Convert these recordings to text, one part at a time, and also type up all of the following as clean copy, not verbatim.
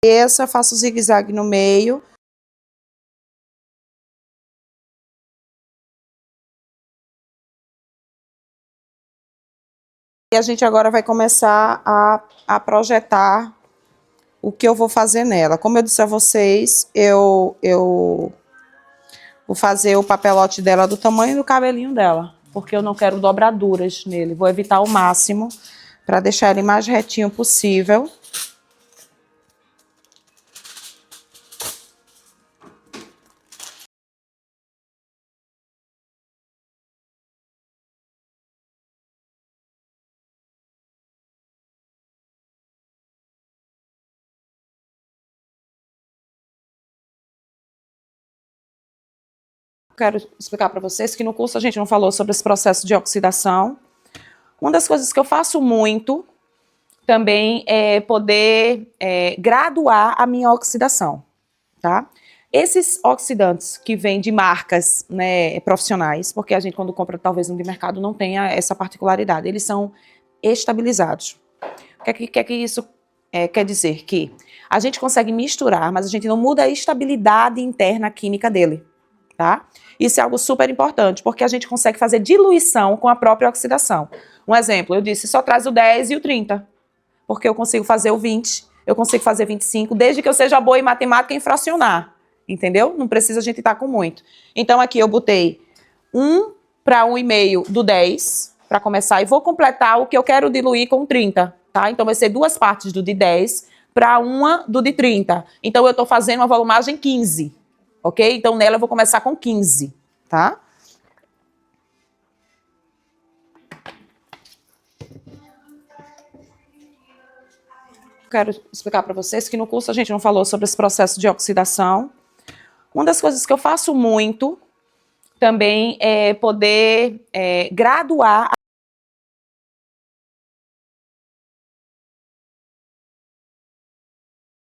Essa, faço zigue-zague no meio. E a gente agora vai começar a projetar o que eu vou fazer nela. Como eu disse a vocês, eu vou fazer o papelote dela do tamanho do cabelinho dela, porque eu não quero dobraduras nele. Vou evitar ao máximo para deixar ele mais retinho possível. Quero explicar para vocês que no curso a gente não falou sobre esse processo de oxidação. Uma das coisas que eu faço muito também é poder graduar a minha oxidação, tá? Esses oxidantes que vêm de marcas, né, profissionais, porque a gente quando compra talvez um de mercado não tenha essa particularidade, eles são estabilizados. O que isso quer dizer? Que a gente consegue misturar, mas a gente não muda a estabilidade interna química dele, tá? Isso é algo super importante, porque a gente consegue fazer diluição com a própria oxidação. Um exemplo, eu disse, só traz o 10 e o 30, porque eu consigo fazer o 20, eu consigo fazer 25, desde que eu seja boa em matemática e em fracionar, entendeu? Não precisa a gente estar com muito. Então aqui eu botei 1 para 1,5 do 10, para começar, e vou completar o que eu quero diluir com 30, tá? Então vai ser 2 partes do de 10 para 1 do de 30. Então eu estou fazendo uma volumagem 15. Ok? Então, nela eu vou começar com 15, tá? Quero explicar para vocês que no curso a gente não falou sobre esse processo de oxidação. Uma das coisas que eu faço muito também é poder graduar.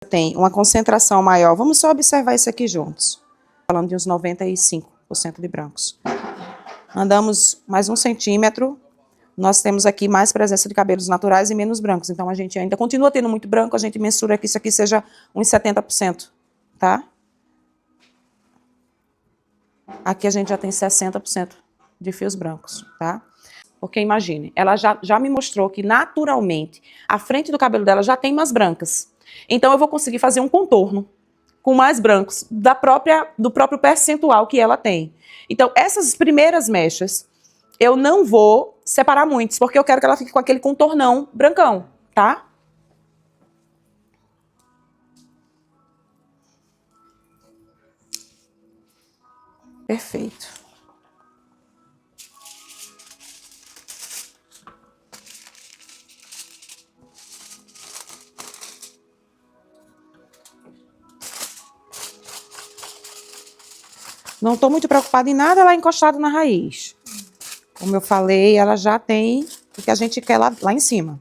Tem uma concentração maior. Vamos só observar isso aqui juntos. Falando de uns 95% de brancos. Andamos mais 1 centímetro. Nós temos aqui mais presença de cabelos naturais e menos brancos. Então, a gente ainda continua tendo muito branco. A gente mensura que isso aqui seja uns 70%, tá? Aqui a gente já tem 60% de fios brancos, tá? Porque imagine, ela já me mostrou que naturalmente a frente do cabelo dela já tem mais brancas. Então eu vou conseguir fazer um contorno com mais brancos do próprio percentual que ela tem. Então essas primeiras mechas eu não vou separar muitos, porque eu quero que ela fique com aquele contornão brancão, tá? Perfeito. Não estou muito preocupada em nada ela encostada na raiz. Como eu falei, ela já tem o que a gente quer lá em cima.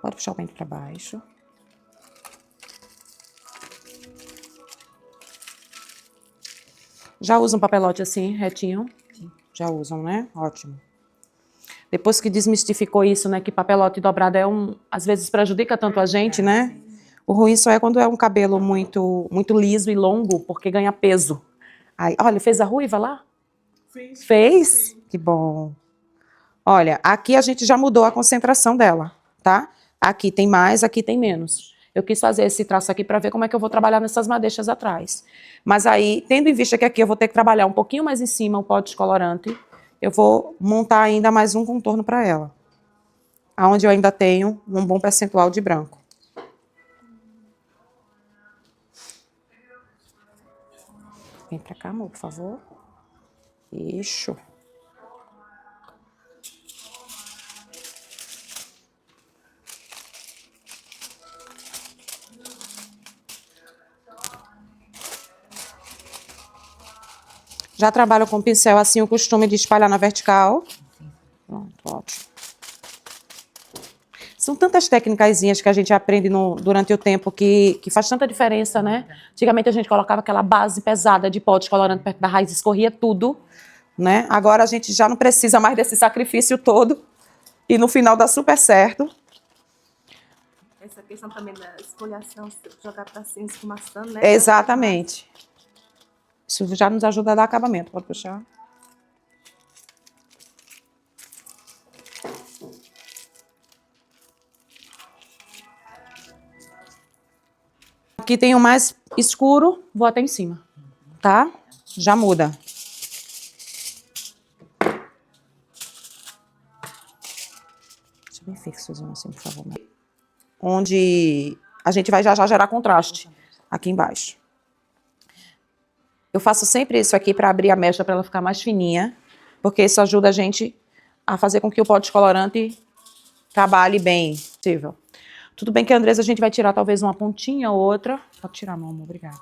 Pode puxar o pente para baixo. Já usam papelote assim, retinho? Já usam, né? Ótimo. Depois que desmistificou isso, né, que papelote dobrado às vezes prejudica tanto a gente, né? O ruim só é quando é um cabelo muito liso e longo, porque ganha peso. Aí, olha, fez a ruiva lá? Fez. Fez? Que bom. Olha, aqui a gente já mudou a concentração dela, tá? Aqui tem mais, aqui tem menos. Eu quis fazer esse traço aqui para ver como é que eu vou trabalhar nessas madeixas atrás. Mas aí, tendo em vista que aqui eu vou ter que trabalhar um pouquinho mais em cima o pó descolorante, eu vou montar ainda mais um contorno para ela. Onde eu ainda tenho um bom percentual de branco. Vem para cá, amor, por favor. Isso. Já trabalho com pincel assim, o costume de espalhar na vertical. Pronto, ótimo. São tantas tantas técnicazinhas que a gente aprende durante o tempo que faz tanta diferença, né? Antigamente a gente colocava aquela base pesada de pó descolorante perto da raiz, escorria tudo, né? Agora a gente já não precisa mais desse sacrifício todo e no final dá super certo. Essa questão também da esfoliação, jogar para cima, esfumaçando, né? Exatamente. Isso já nos ajuda a dar acabamento. Pode puxar. Aqui tem o mais escuro, vou até em cima, tá? Já muda. Deixa bem fixozinho assim, por favor. Onde a gente vai já gerar contraste aqui embaixo. Eu faço sempre isso aqui para abrir a mecha para ela ficar mais fininha, porque isso ajuda a gente a fazer com que o pó descolorante trabalhe bem. Possível. Tudo bem que, Andresa, a gente vai tirar talvez uma pontinha ou outra. Pode tirar, meu amor, obrigada.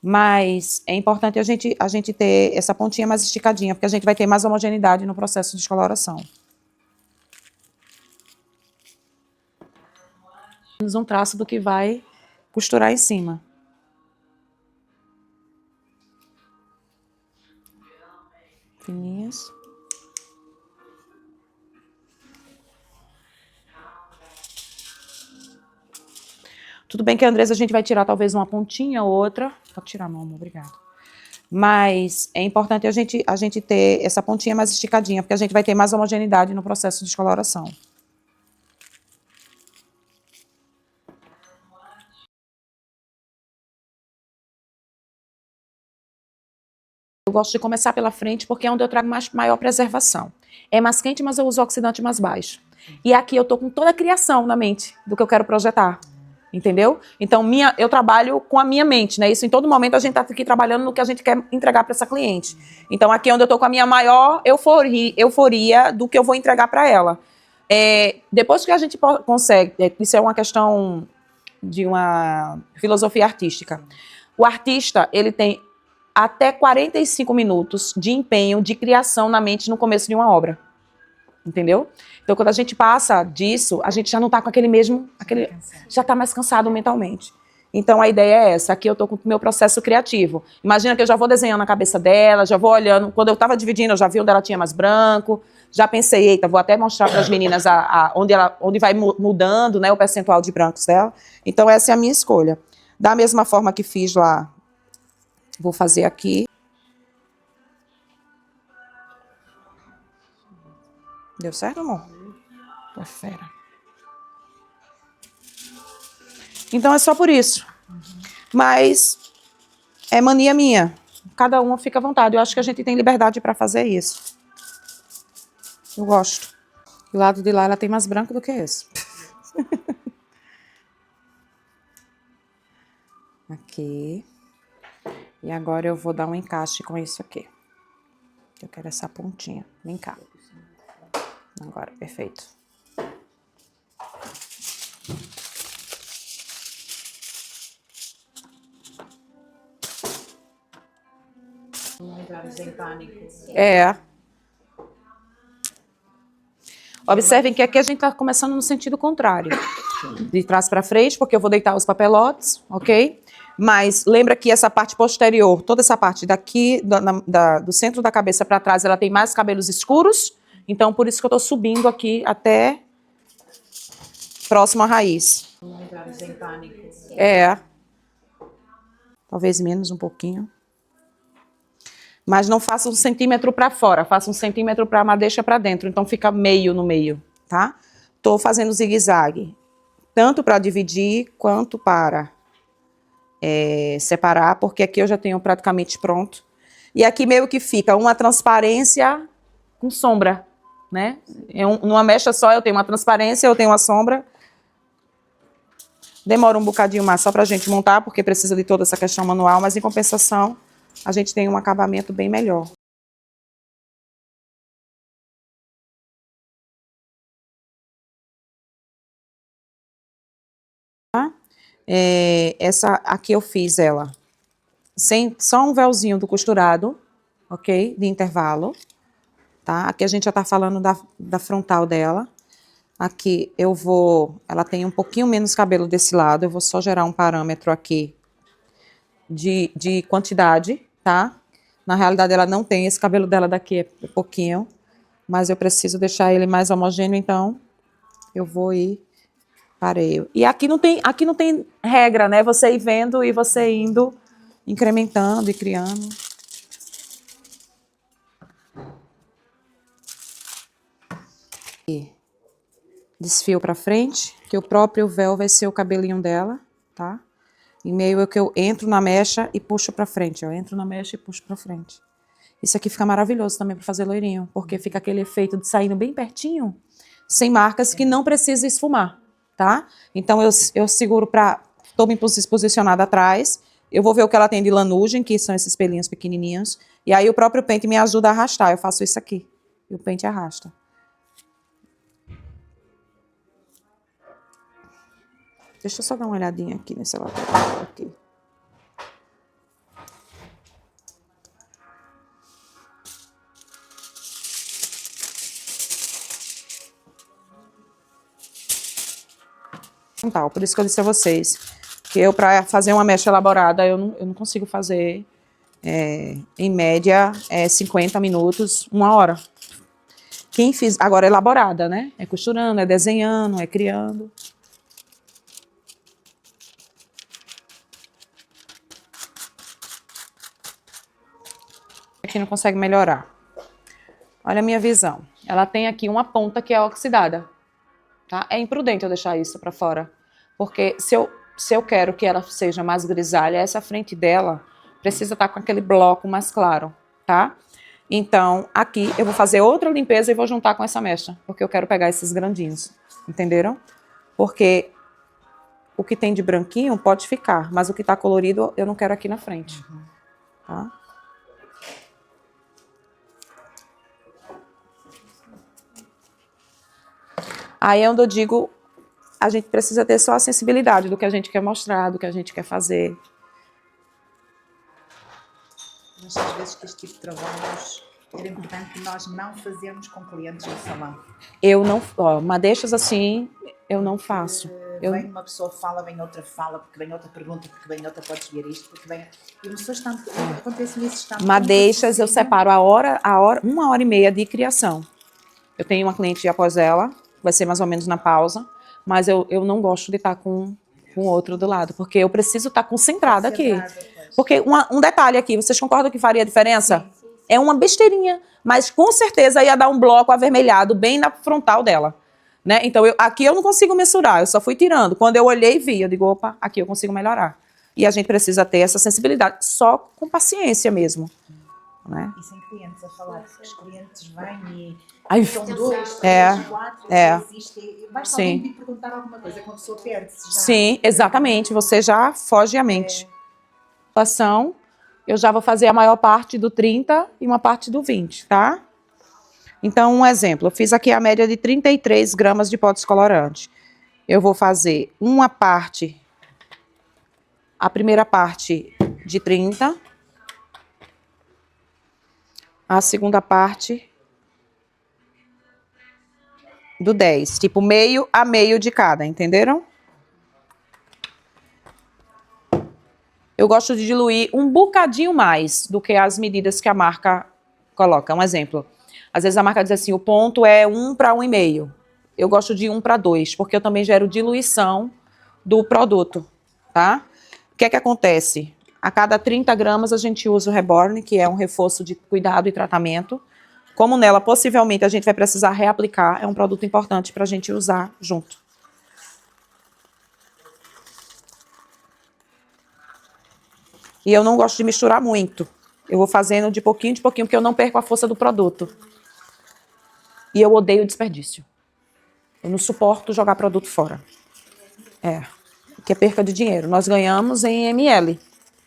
Mas é importante a gente ter essa pontinha mais esticadinha, porque a gente vai ter mais homogeneidade no processo de descoloração. Um traço do que vai costurar em cima. Fininhas. Tudo bem que, Andresa, a gente vai tirar talvez uma pontinha ou outra. Pode tirar, meu amor, obrigada. Mas é importante a gente ter essa pontinha mais esticadinha, porque a gente vai ter mais homogeneidade no processo de descoloração. Eu gosto de começar pela frente porque é onde eu trago maior preservação. É mais quente, mas eu uso oxidante mais baixo. E aqui eu tô com toda a criação na mente do que eu quero projetar. Entendeu? Então, eu trabalho com a minha mente, né? Isso em todo momento a gente tá aqui trabalhando no que a gente quer entregar para essa cliente. Então, aqui é onde eu tô com a minha maior euforia do que eu vou entregar para ela. Depois que a gente consegue, isso é uma questão de uma filosofia artística. O artista, ele tem até 45 minutos de empenho, de criação na mente no começo de uma obra. Entendeu? Então, quando a gente passa disso, a gente já não está com já está mais cansado mentalmente. Então, a ideia é essa. Aqui eu estou com o meu processo criativo. Imagina que eu já vou desenhando a cabeça dela, já vou olhando. Quando eu estava dividindo, eu já vi onde ela tinha mais branco. Já pensei, eita, vou até mostrar para as meninas onde vai mudando, né, o percentual de brancos dela. Então, essa é a minha escolha. Da mesma forma que fiz lá, vou fazer aqui. Deu certo, amor? Pô, fera. Então é só por isso. Mas é mania minha. Cada uma fica à vontade. Eu acho que a gente tem liberdade para fazer isso. Eu gosto. Do lado de lá ela tem mais branco do que esse. Aqui. E agora eu vou dar um encaixe com isso aqui. Eu quero essa pontinha. Vem cá. Agora, perfeito. Não entrarmos em pânico. Observem que aqui a gente está começando no sentido contrário. De trás para frente, porque eu vou deitar os papelotes, ok? Mas lembra que essa parte posterior, toda essa parte daqui, do centro da cabeça para trás, ela tem mais cabelos escuros. Então, por isso que eu estou subindo aqui até próximo à raiz. Não entrarmos em pânico. Talvez menos um pouquinho. Mas não faça 1 centímetro para fora, faça 1 centímetro para madeixa para dentro. Então, fica meio no meio, tá? Estou fazendo zigue-zague. Tanto para dividir, quanto para separar, porque aqui eu já tenho praticamente pronto. E aqui meio que fica uma transparência com sombra, né? Numa mecha só eu tenho uma transparência, eu tenho uma sombra. Demora um bocadinho mais só para a gente montar, porque precisa de toda essa questão manual, mas em compensação, a gente tem um acabamento bem melhor. Essa aqui eu fiz ela só um véuzinho do costurado, ok? De intervalo, tá? Aqui a gente já tá falando da frontal dela. Aqui ela tem um pouquinho menos cabelo desse lado, eu vou só gerar um parâmetro aqui de quantidade, tá? Na realidade ela não tem, esse cabelo dela daqui é pouquinho, mas eu preciso deixar ele mais homogêneo, então eu vou ir pareio. E aqui não tem regra, né? Você ir vendo e você indo incrementando e criando. E desfio pra frente, que o próprio véu vai ser o cabelinho dela, tá? Em meio é que eu entro na mecha e puxo pra frente. Eu entro na mecha e puxo pra frente. Isso aqui fica maravilhoso também pra fazer loirinho, porque fica aquele efeito de saindo bem pertinho, sem marcas, que não precisa esfumar, tá? Então eu seguro pra... Tô me posicionada atrás, eu vou ver o que ela tem de lanugem, que são esses pelinhos pequenininhos, e aí o próprio pente me ajuda a arrastar. Eu faço isso aqui, e o pente arrasta. Deixa eu só dar uma olhadinha aqui nesse lateral aqui. Por isso que eu disse a vocês que eu, para fazer uma mecha elaborada, eu não consigo fazer, em média, 50 minutos, 1 hora. Quem fiz, agora elaborada, né? É costurando, é desenhando, é criando. Aqui não consegue melhorar. Olha a minha visão. Ela tem aqui uma ponta que é oxidada. Tá? É imprudente eu deixar isso para fora, porque se eu quero que ela seja mais grisalha, essa frente dela precisa estar com aquele bloco mais claro, tá? Então, aqui eu vou fazer outra limpeza e vou juntar com essa mecha, porque eu quero pegar esses grandinhos, entenderam? Porque o que tem de branquinho pode ficar, mas o que tá colorido eu não quero aqui na frente, tá? Aí é onde eu digo, a gente precisa ter só a sensibilidade do que a gente quer mostrar, do que a gente quer fazer. Mas às vezes que este tipo de trabalhos era importante nós não fazermos com clientes no salão. Eu não, madeixas assim, eu não faço. Vem uma pessoa fala, vem outra fala, porque vem outra pergunta, porque vem outra podes ver isto, porque vem... E pessoas estão... Acontece nesse estado... Madeixas eu separo a hora, 1h30 de criação. Eu tenho uma cliente após ela, vai ser mais ou menos na pausa, mas eu não gosto de estar com outro do lado, porque eu preciso estar concentrada aqui. Porque um detalhe aqui, vocês concordam que faria diferença? Sim. É uma besteirinha, mas com certeza ia dar um bloco avermelhado bem na frontal dela. Né? Então, aqui eu não consigo mensurar, eu só fui tirando. Quando eu olhei e vi, eu digo, opa, aqui eu consigo melhorar. E a gente precisa ter essa sensibilidade, só com paciência mesmo. Né? E sem clientes a falar, porque os clientes vêm e... Ai, são 2, 3, 4, existe. Basta alguém me perguntar alguma coisa, quando a pessoa perde-se já. Sim, exatamente, você já foge a mente. Eu já vou fazer a maior parte do 30 e uma parte do 20, tá? Então, um exemplo, eu fiz aqui a média de 33 gramas de pó descolorante. Eu vou fazer a primeira parte de 30, a segunda parte do 10, tipo meio a meio de cada, entenderam? Eu gosto de diluir um bocadinho mais do que as medidas que a marca coloca. Um exemplo, às vezes a marca diz assim, o ponto é 1 para 1,5. Eu gosto de 1 para 2, porque eu também gero diluição do produto, tá? O que é que acontece? A cada 30 gramas a gente usa o Reborn, que é um reforço de cuidado e tratamento. Como nela, possivelmente, a gente vai precisar reaplicar, é um produto importante para a gente usar junto. E eu não gosto de misturar muito. Eu vou fazendo de pouquinho, porque eu não perco a força do produto. E eu odeio desperdício. Eu não suporto jogar produto fora. Que é perca de dinheiro. Nós ganhamos em ml,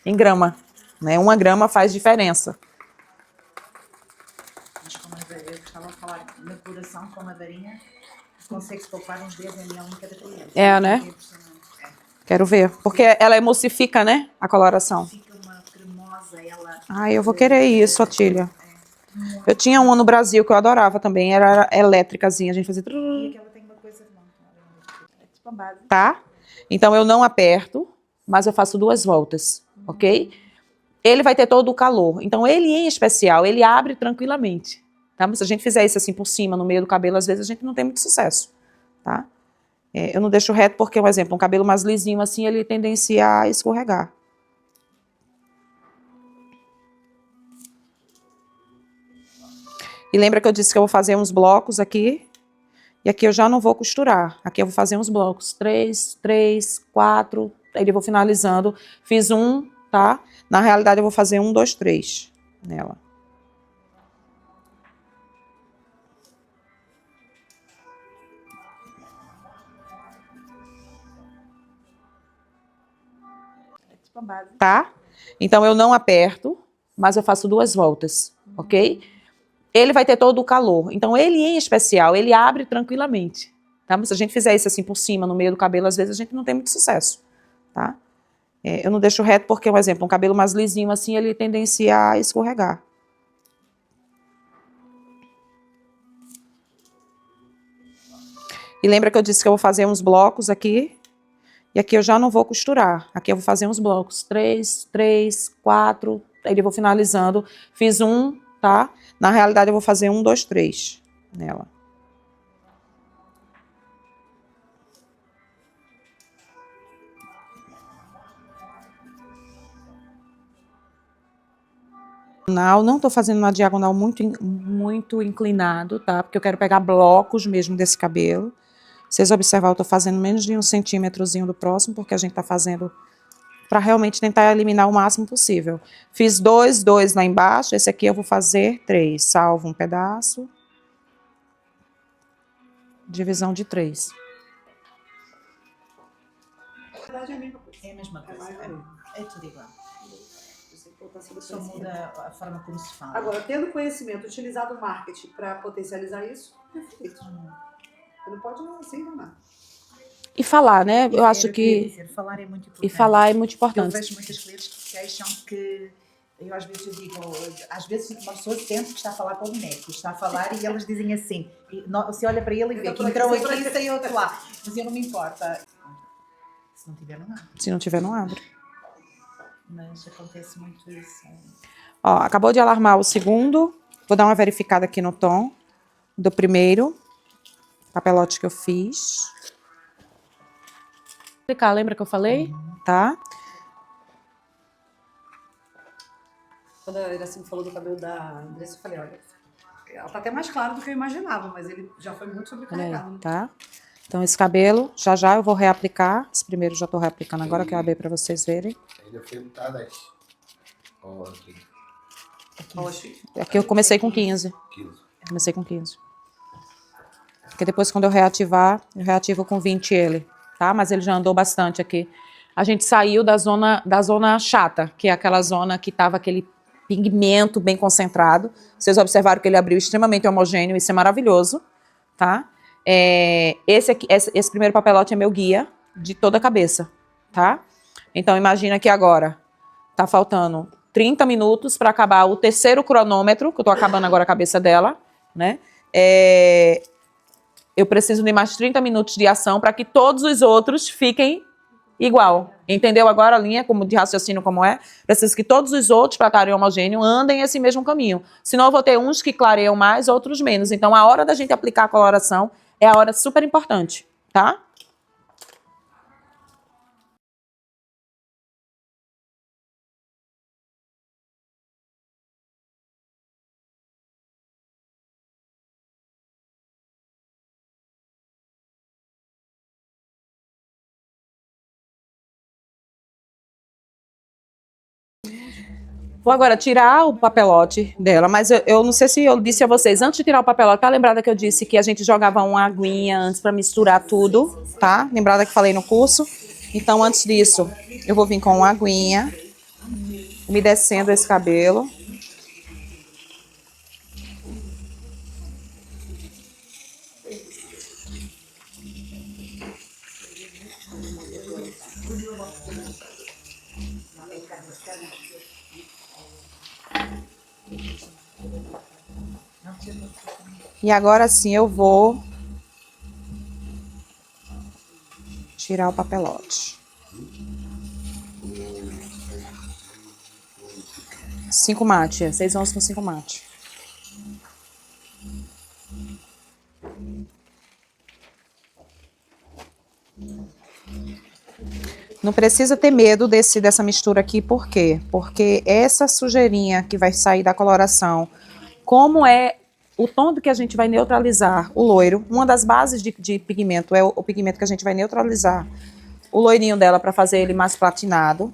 em grama. Né? 1 grama faz diferença. Eu estava a falar na coloração com a varinha, consegue-se poupar uns 10 ml em cada cliente. Né? Quero ver. Porque ela emulsifica, né? A coloração. Fica uma cremosa, ela... Eu vou querer isso, Otília. Eu tinha uma no Brasil que eu adorava também, era elétricazinha, a gente fazia... E aquela tem uma coisa com base. Tá? Então eu não aperto, mas eu faço 2 voltas, ok? Ele vai ter todo o calor. Então ele em especial, ele abre tranquilamente. Tá? Mas se a gente fizer isso assim por cima, no meio do cabelo, às vezes a gente não tem muito sucesso. Tá? Eu não deixo reto porque, por exemplo, um cabelo mais lisinho assim, ele tendencia a escorregar. E lembra que eu disse que eu vou fazer uns blocos aqui? E aqui eu já não vou costurar. Aqui eu vou fazer uns blocos. 3, 3, 4. Aí eu vou finalizando. Fiz um, tá? Na realidade eu vou fazer 1, 2, 3 nela. Com base. Tá? Então eu não aperto, mas eu faço 2 voltas, ok? Ele vai ter todo o calor. Então ele em especial, ele abre tranquilamente. Tá? Mas se a gente fizer isso assim por cima, no meio do cabelo, às vezes a gente não tem muito sucesso. Tá? Eu não deixo reto porque, por exemplo, um cabelo mais lisinho assim, ele tendencia a escorregar. E lembra que eu disse que eu vou fazer uns blocos aqui? E aqui eu já não vou costurar. Aqui eu vou fazer uns blocos. 3, 3, 4. Aí eu vou finalizando. Fiz um, tá? Na realidade eu vou fazer 1, 2, 3 nela. Não estou fazendo uma diagonal muito inclinado, tá? Porque eu quero pegar blocos mesmo desse cabelo. Vocês observaram, eu estou fazendo menos de 1 centímetrozinho do próximo, porque a gente está fazendo para realmente tentar eliminar o máximo possível. Fiz 2, 2 lá embaixo, esse aqui eu vou fazer 3. Salvo um pedaço. Divisão de 3. Na verdade é a mesma coisa. É a mesma coisa. mais ou menos. É tudo igual. Só Só muda a forma como se fala. Agora, tendo conhecimento, utilizado o marketing para potencializar isso, perfeito. Você não pode assim enganar. E falar, né? Eu acho que... Dizer, falar é muito importante. E falar é muito Eu importante. vejo muitas clientes que se queixam que... Eu às vezes eu digo, às vezes uma pessoa sente que está a falar com o boneco, está a falar e elas dizem assim, se olha para ele e vê que entrou aqui e saiu outro lá. Mas eu não me importa. Se não tiver, não abre. Se não tiver, não abre. Mas acontece muito isso. Ó, acabou de alarmar o segundo. Vou dar uma verificada aqui no tom do primeiro papelote que eu fiz. Lembra que eu falei? Tá? Quando a Iracema falou do cabelo da Andressa, eu falei, olha, ela tá até mais claro do que eu imaginava, mas ele já foi muito Olha sobrecarregado. aí, Né? tá? Então esse cabelo, já eu vou reaplicar. Esse primeiro já tô reaplicando agora, que eu abri pra vocês verem. Ainda foi botada Aqui eu comecei com 15. 15. Comecei com 15. Porque depois, quando eu reativar, eu reativo com 20 ele, tá? Mas ele já andou bastante aqui. A gente saiu da zona chata, que é aquela zona que tava aquele pigmento bem concentrado. Vocês observaram que ele abriu extremamente homogêneo, isso é maravilhoso, tá? Esse primeiro papelote é meu guia de toda a cabeça, tá? Então, imagina que agora tá faltando 30 minutos para acabar o terceiro cronômetro, que eu tô acabando agora a cabeça dela, né? Eu preciso de mais 30 minutos de ação para que todos os outros fiquem igual. Entendeu agora a linha de raciocínio como é? Preciso que todos os outros, para estarem homogêneos, andem esse mesmo caminho. Senão eu vou ter uns que clareiam mais, outros menos. Então a hora da gente aplicar a coloração é a hora super importante, tá? Vou agora tirar o papelote dela, mas eu não sei se eu disse a vocês, antes de tirar o papelote, tá lembrada que eu disse que a gente jogava uma aguinha antes para misturar tudo, tá? Lembrada que falei no curso? Então, antes disso, eu vou vir com uma aguinha, umedecendo esse cabelo. E agora sim eu vou tirar o papelote. 5 mate, 6 onças com 5 mate. Não precisa ter medo dessa mistura aqui, por quê? Porque essa sujeirinha que vai sair da coloração, como é o tom do que a gente vai neutralizar o loiro, uma das bases de pigmento é o pigmento que a gente vai neutralizar o loirinho dela para fazer ele mais platinado,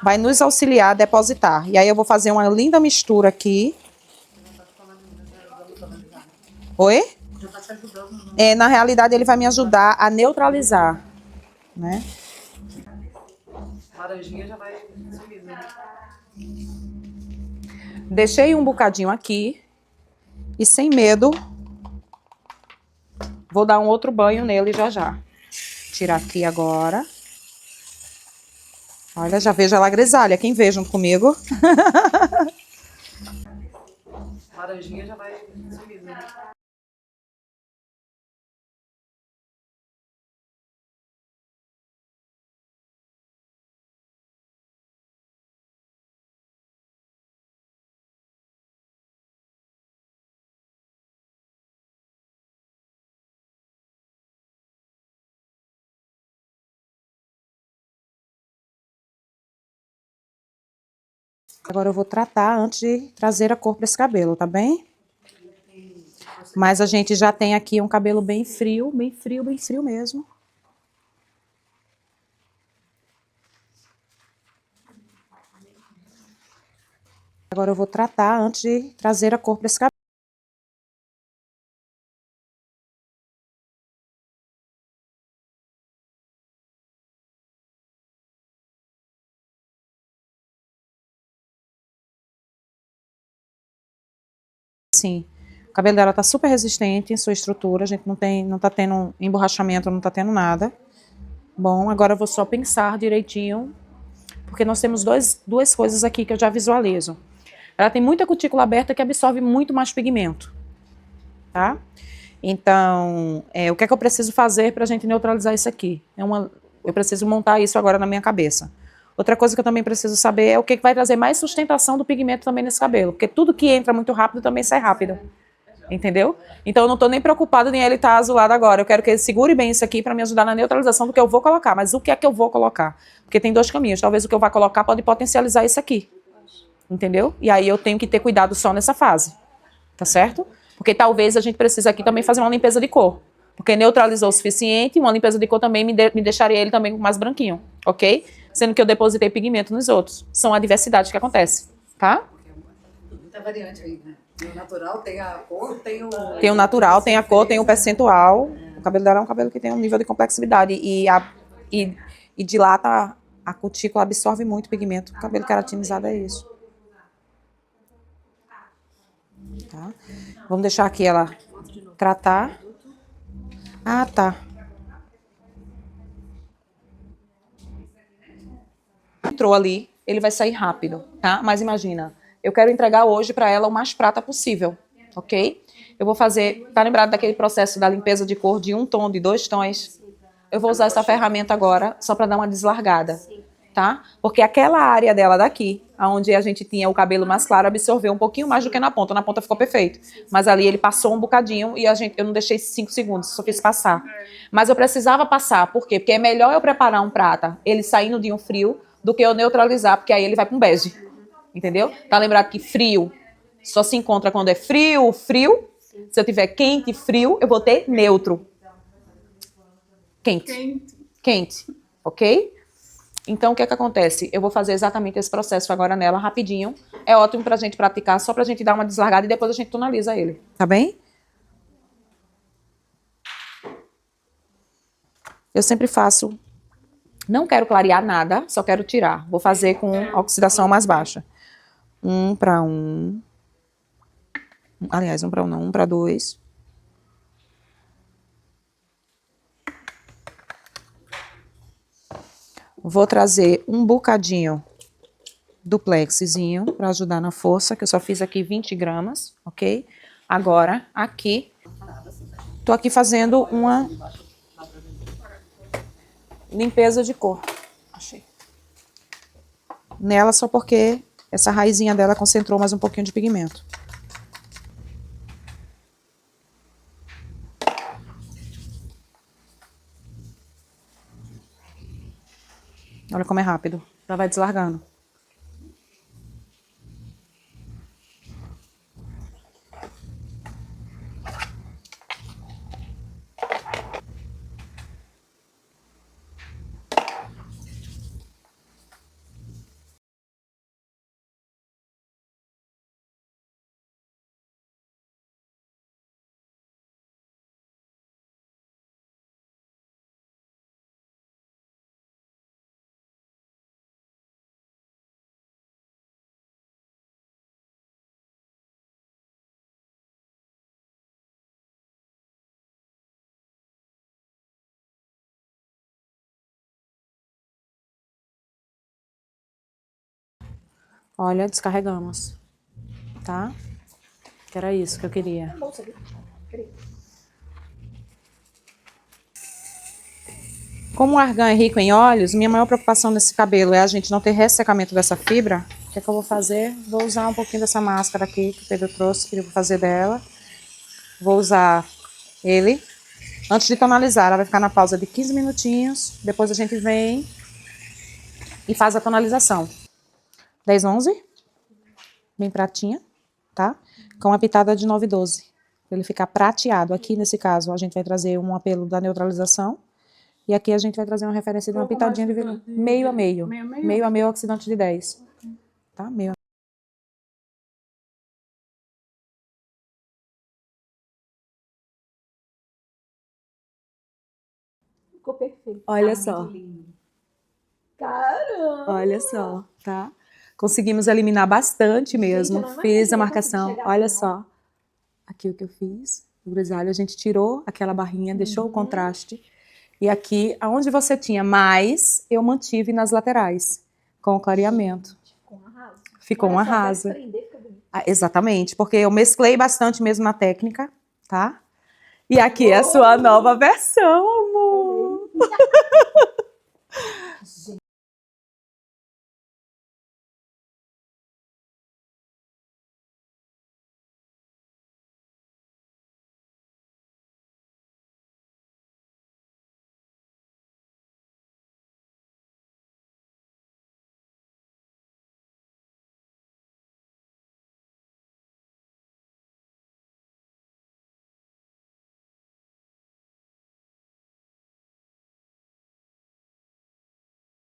vai nos auxiliar a depositar. E aí eu vou fazer uma linda mistura aqui. Oi? Já tá te ajudando. Na realidade ele vai me ajudar a neutralizar, né? Laranjinha já vai subir, né? Deixei um bocadinho aqui e sem medo vou dar um outro banho nele já já. Tirar aqui agora. Olha, já vejo ela grisalha. Quem vê junto comigo? Laranjinha já vai subir, né? Agora eu vou tratar antes de trazer a cor para esse cabelo, tá bem? Mas a gente já tem aqui um cabelo bem frio, bem frio, bem frio mesmo. Agora eu vou tratar antes de trazer a cor para esse cabelo. Sim, o cabelo dela tá super resistente em sua estrutura, a gente não tá tendo emborrachamento, não tá tendo nada. Bom, agora eu vou só pensar direitinho, porque nós temos duas coisas aqui que eu já visualizo. Ela tem muita cutícula aberta que absorve muito mais pigmento, tá? Então, o que é que eu preciso fazer para a gente neutralizar isso aqui? Eu preciso montar isso agora na minha cabeça. Outra coisa que eu também preciso saber é o que vai trazer mais sustentação do pigmento também nesse cabelo, porque tudo que entra muito rápido também sai rápido, entendeu? Então eu não estou nem preocupada em ele estar azulado agora, eu quero que ele segure bem isso aqui para me ajudar na neutralização do que eu vou colocar, mas o que é que eu vou colocar? Porque tem 2 caminhos, talvez o que eu vá colocar pode potencializar isso aqui, entendeu? E aí eu tenho que ter cuidado só nessa fase, tá certo? Porque talvez a gente precise aqui também fazer uma limpeza de cor. Porque neutralizou o suficiente, uma limpeza de cor também me deixaria ele também mais branquinho, ok? Sendo que eu depositei pigmento nos outros. São adversidades que acontecem, tá? Muita variante aí, né? Tem o natural, tem a cor, tem o... Tem o natural, tem a cor, tem o percentual. O cabelo dela é um cabelo que tem um nível de complexidade e dilata a cutícula, absorve muito pigmento. O cabelo queratinizado é isso. Tá? Vamos deixar aqui ela tratar. Ah, tá. Entrou ali, ele vai sair rápido, tá? Mas imagina, eu quero entregar hoje para ela o mais prata possível, ok? Eu vou fazer, tá lembrado daquele processo da limpeza de cor de 1 tom, de 2 tons? Eu vou usar essa ferramenta agora só para dar uma deslargada, tá? Porque aquela área dela daqui, onde a gente tinha o cabelo mais claro, absorveu um pouquinho mais do que na ponta ficou perfeito. Mas ali ele passou um bocadinho e eu não deixei 5 segundos, só fiz passar. Mas eu precisava passar, por quê? Porque é melhor eu preparar um prata, ele saindo de um frio, do que eu neutralizar, porque aí ele vai para um bege, entendeu? Tá lembrado que frio só se encontra quando é frio, frio. Se eu tiver quente, frio, eu vou ter neutro. Quente, ok? Então, o que é que acontece? Eu vou fazer exatamente esse processo agora nela, rapidinho. É ótimo pra gente praticar, só pra gente dar uma deslargada e depois a gente tonaliza ele. Tá bem? Eu sempre faço... Não quero clarear nada, só quero tirar. Vou fazer com oxidação mais baixa. 1 para 1. Aliás, 1 para 1 não, 1 para 2. Vou trazer um bocadinho do plexzinho para ajudar na força, que eu só fiz aqui 20 gramas, ok? Agora, aqui, tô aqui fazendo limpeza de cor. Achei. Nela só porque essa raizinha dela concentrou mais um pouquinho de pigmento. Olha como é rápido. Já vai deslargando. Olha, descarregamos. Tá? Que era isso que eu queria. Como o argan é rico em óleos, minha maior preocupação nesse cabelo é a gente não ter ressecamento dessa fibra. O que é que eu vou fazer? Vou usar um pouquinho dessa máscara aqui que o Pedro trouxe, que eu vou fazer dela. Vou usar ele. Antes de tonalizar, ela vai ficar na pausa de 15 minutinhos. Depois a gente vem e faz a tonalização. 10, 11. Bem pratinha, tá? Com uma pitada de 9,12. Pra ele ficar prateado. Aqui, nesse caso, a gente vai trazer um apelo da neutralização. E aqui a gente vai trazer uma referência de uma pitadinha de meio a meio. Meio a meio oxidante de 10. Tá? Meio a... Ficou perfeito. Olha só. Caramba! Olha só, tá? Conseguimos eliminar bastante mesmo. Gente, eu não Fiz a imaginei marcação. conseguir chegar Olha assim, só. Aqui o que eu fiz. O grisalho, a gente tirou aquela barrinha, deixou o contraste. E aqui, aonde você tinha mais, eu mantive nas laterais, com o clareamento. Ficou um arraso. Ficou um Olha só, arraso. pra prender, fica bonito. Ah, exatamente, porque eu mesclei bastante mesmo na técnica, tá? E aqui é a sua nova versão, amor!